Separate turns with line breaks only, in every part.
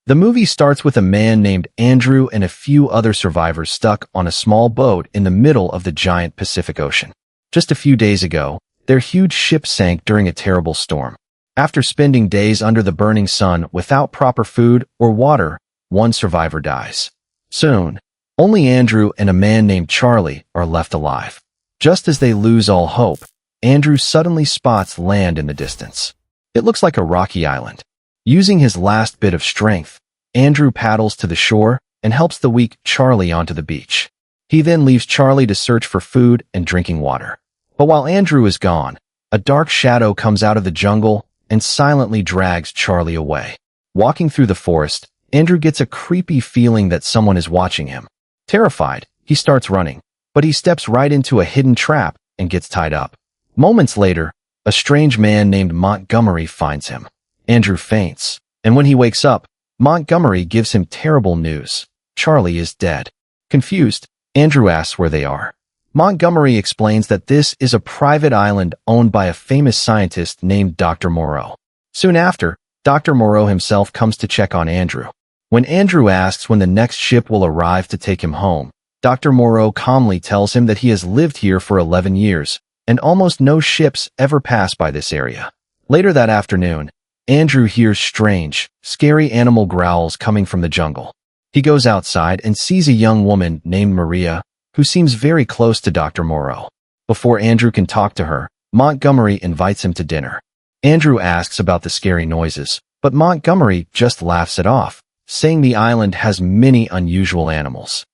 The movie starts with a man named Andrew and a few other survivors stuck on a small boat in the middle of the giant Pacific Ocean. Just a few days ago, their huge ship sank during a terrible storm. After spending days under the burning sun without proper food or water, one survivor dies. Soon, only Andrew and a man named Charlie are left alive. Just as they lose all hope, Andrew suddenly spots land in the distance. It looks like a rocky island. Using his last bit of strength, Andrew paddles to the shore and helps the weak Charlie onto the beach. He then leaves Charlie to search for food and drinking water. But while Andrew is gone, a dark shadow comes out of the jungle and silently drags Charlie away. Walking through the forest, Andrew gets a creepy feeling that someone is watching him. Terrified, he starts running, but he steps right into a hidden trap and gets tied up. Moments later, a strange man named Montgomery finds him. Andrew faints, and when he wakes up, Montgomery gives him terrible news. Charlie is dead. Confused, Andrew asks where they are. Montgomery explains that this is a private island owned by a famous scientist named Dr. Moreau. Soon after, Dr. Moreau himself comes to check on Andrew. When Andrew asks when the next ship will arrive to take him home, Dr. Moreau calmly tells him that he has lived here for 11 years, and almost no ships ever pass by this area. Later that afternoon, Andrew hears strange, scary animal growls coming from the jungle. He goes outside and sees a young woman named Maria, who seems very close to Dr. Moreau. Before Andrew can talk to her, Montgomery invites him to dinner. Andrew asks about the scary noises, but Montgomery just laughs it off, saying the island has many unusual animals.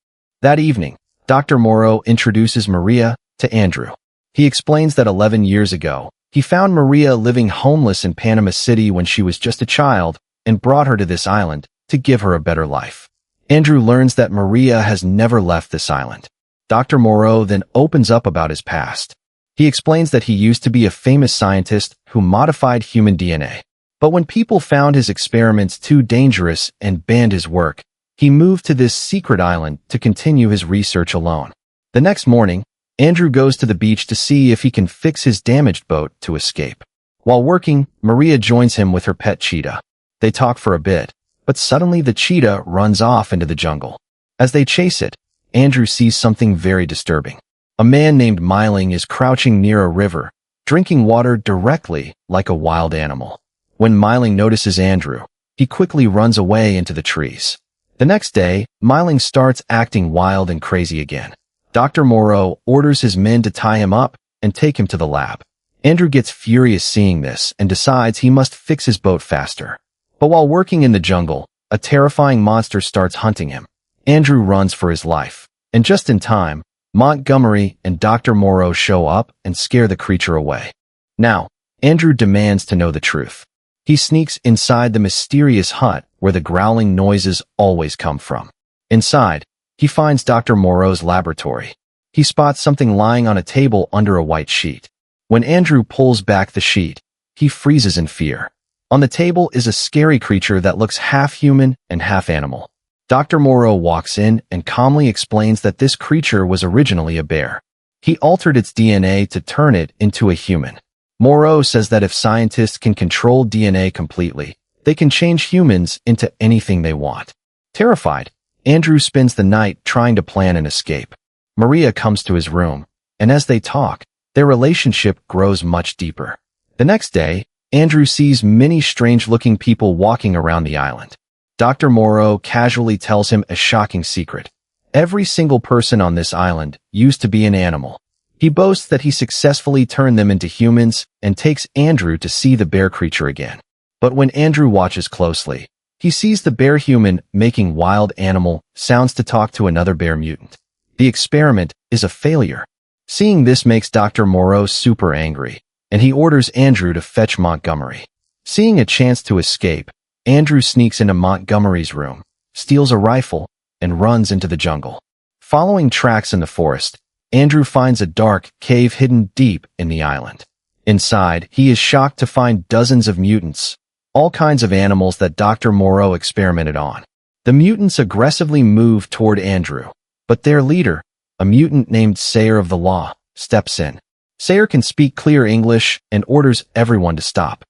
That evening, Dr. Moreau introduces Maria to Andrew. He explains that 11 years ago, he found Maria living homeless in Panama City when she was just a child and brought her to this island to give her a better life. Andrew learns that Maria has never left this island. Dr. Moreau then opens up about his past. He explains that he used to be a famous scientist who modified human DNA. But when people found his experiments too dangerous and banned his work, he moved to this secret island to continue his research alone. The next morning, Andrew goes to the beach to see if he can fix his damaged boat to escape. While working, Maria joins him with her pet cheetah. They talk for a bit, but suddenly the cheetah runs off into the jungle. As they chase it, Andrew sees something very disturbing. A man named Myling is crouching near a river, drinking water directly like a wild animal. When Myling notices Andrew, he quickly runs away into the trees. The next day, Myling starts acting wild and crazy again. Dr. Moreau orders his men to tie him up and take him to the lab. Andrew gets furious seeing this and decides he must fix his boat faster. But while working in the jungle, a terrifying monster starts hunting him. Andrew runs for his life, and just in time, Montgomery and Dr. Moreau show up and scare the creature away. Now, Andrew demands to know the truth. He sneaks inside the mysterious hut where the growling noises always come from. Inside, he finds Dr. Moreau's laboratory. He spots something lying on a table under a white sheet. When Andrew pulls back the sheet, he freezes in fear. On the table is a scary creature that looks half human and half animal. Dr. Moreau walks in and calmly explains that this creature was originally a bear. He altered its DNA to turn it into a human. Moreau says that if scientists can control DNA completely, they can change humans into anything they want. Terrified, Andrew spends the night trying to plan an escape. Maria comes to his room, and as they talk, their relationship grows much deeper. The next day, Andrew sees many strange-looking people walking around the island. Dr. Moreau casually tells him a shocking secret. Every single person on this island used to be an animal. He boasts that he successfully turned them into humans and takes Andrew to see the bear creature again. But when Andrew watches closely, he sees the bear human making wild animal sounds to talk to another bear mutant. The experiment is a failure. Seeing this makes Dr. Moreau super angry, and he orders Andrew to fetch Montgomery. Seeing a chance to escape, Andrew sneaks into Montgomery's room, steals a rifle, and runs into the jungle. Following tracks in the forest, Andrew finds a dark cave hidden deep in the island. Inside, he is shocked to find dozens of mutants, all kinds of animals that Dr. Moreau experimented on. The mutants aggressively move toward Andrew, but their leader, a mutant named Sayer of the Law, steps in. Sayer can speak clear English and orders everyone to stop.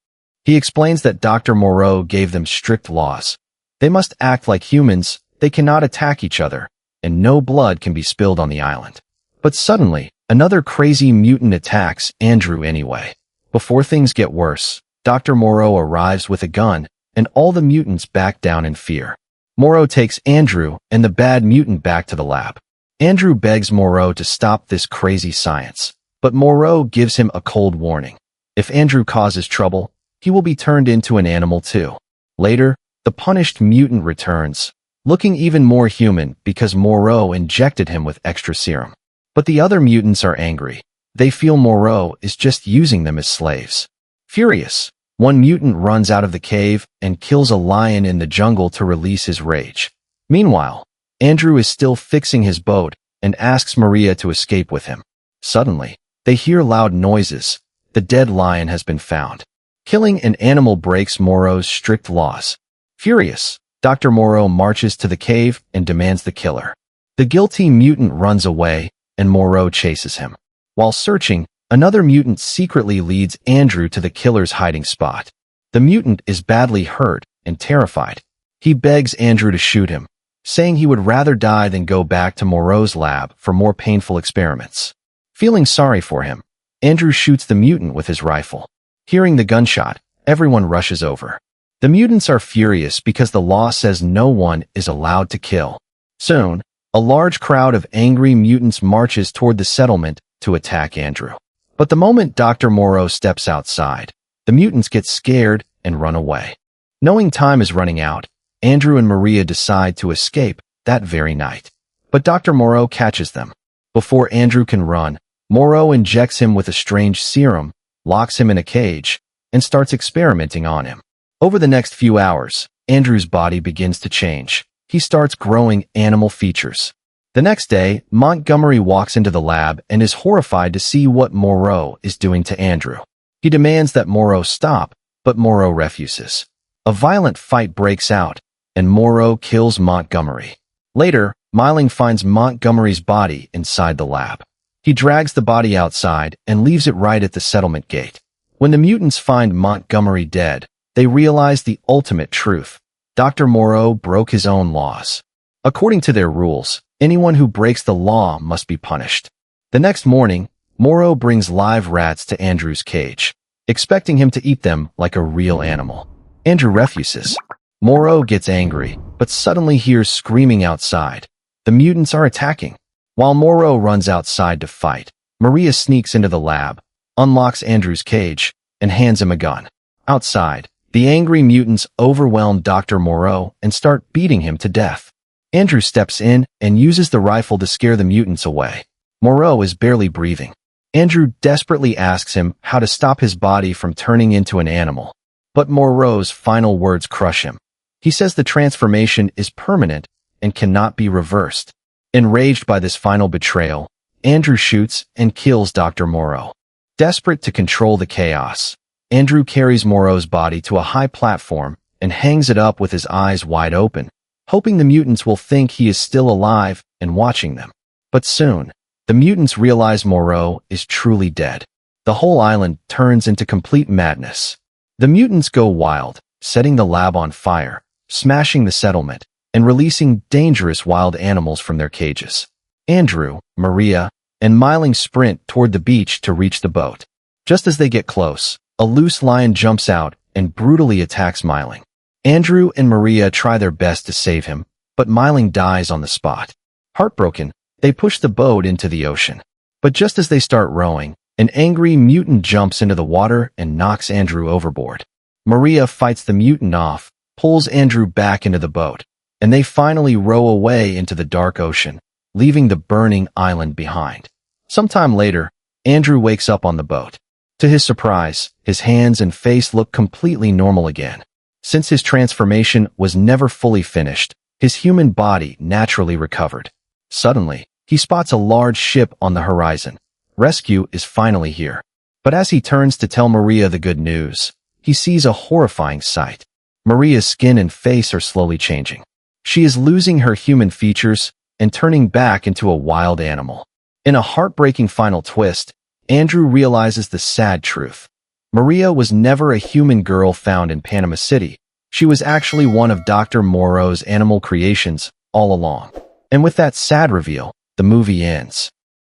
He explains that Dr. Moreau gave them strict laws. They must act like humans, they cannot attack each other, and no blood can be spilled on the island. But suddenly, another crazy mutant attacks Andrew anyway. Before things get worse, Dr. Moreau arrives with a gun, and all the mutants back down in fear. Moreau takes Andrew and the bad mutant back to the lab. Andrew begs Moreau to stop this crazy science, but Moreau gives him a cold warning. If Andrew causes trouble, he will be turned into an animal too. Later, the punished mutant returns, looking even more human because Moreau injected him with extra serum. But the other mutants are angry. They feel Moreau is just using them as slaves. Furious, one mutant runs out of the cave and kills a lion in the jungle to release his rage. Meanwhile, Andrew is still fixing his boat and asks Maria to escape with him. Suddenly, they hear loud noises. The dead lion has been found. Killing an animal breaks Moreau's strict laws. Furious, Dr. Moreau marches to the cave and demands the killer. The guilty mutant runs away, and Moreau chases him. While searching, another mutant secretly leads Andrew to the killer's hiding spot. The mutant is badly hurt and terrified. He begs Andrew to shoot him, saying he would rather die than go back to Moreau's lab for more painful experiments. Feeling sorry for him, Andrew shoots the mutant with his rifle. Hearing the gunshot, everyone rushes over. The mutants are furious because the law says no one is allowed to kill. Soon, a large crowd of angry mutants marches toward the settlement to attack Andrew. But the moment Dr. Moreau steps outside, the mutants get scared and run away. Knowing time is running out, Andrew and Maria decide to escape that very night. But Dr. Moreau catches them. Before Andrew can run, Moreau injects him with a strange serum, locks him in a cage, and starts experimenting on him. Over the next few hours, Andrew's body begins to change. He starts growing animal features. The next day, Montgomery walks into the lab and is horrified to see what Moreau is doing to Andrew. He demands that Moreau stop, but Moreau refuses. A violent fight breaks out, and Moreau kills Montgomery. Later, Myling finds Montgomery's body inside the lab. He drags the body outside and leaves it right at the settlement gate. When the mutants find Montgomery dead, they realize the ultimate truth. Dr. Moreau broke his own laws. According to their rules, anyone who breaks the law must be punished. The next morning, Moreau brings live rats to Andrew's cage, expecting him to eat them like a real animal. Andrew refuses. Moreau gets angry, but suddenly hears screaming outside. The mutants are attacking. While Moreau runs outside to fight, Maria sneaks into the lab, unlocks Andrew's cage, and hands him a gun. Outside, the angry mutants overwhelm Dr. Moreau and start beating him to death. Andrew steps in and uses the rifle to scare the mutants away. Moreau is barely breathing. Andrew desperately asks him how to stop his body from turning into an animal. But Moreau's final words crush him. He says the transformation is permanent and cannot be reversed. Enraged by this final betrayal, Andrew shoots and kills Dr. Moreau. Desperate to control the chaos, Andrew carries Moreau's body to a high platform and hangs it up with his eyes wide open, hoping the mutants will think he is still alive and watching them. But soon, the mutants realize Moreau is truly dead. The whole island turns into complete madness. The mutants go wild, setting the lab on fire, smashing the settlement, and releasing dangerous wild animals from their cages. Andrew, Maria, and Myling sprint toward the beach to reach the boat. Just as they get close, a loose lion jumps out and brutally attacks Myling. Andrew and Maria try their best to save him, but Myling dies on the spot. Heartbroken, they push the boat into the ocean. But just as they start rowing, an angry mutant jumps into the water and knocks Andrew overboard. Maria fights the mutant off, pulls Andrew back into the boat, and they finally row away into the dark ocean, leaving the burning island behind. Sometime later, Andrew wakes up on the boat. To his surprise, his hands and face look completely normal again. Since his transformation was never fully finished, his human body naturally recovered. Suddenly, he spots a large ship on the horizon. Rescue is finally here. But as he turns to tell Maria the good news, he sees a horrifying sight. Maria's skin and face are slowly changing. She is losing her human features and turning back into a wild animal. In a heartbreaking final twist, Andrew realizes the sad truth. Maria was never a human girl found in Panama City, She was actually one of Dr. Moreau's animal creations all along. And with that sad reveal, the movie ends.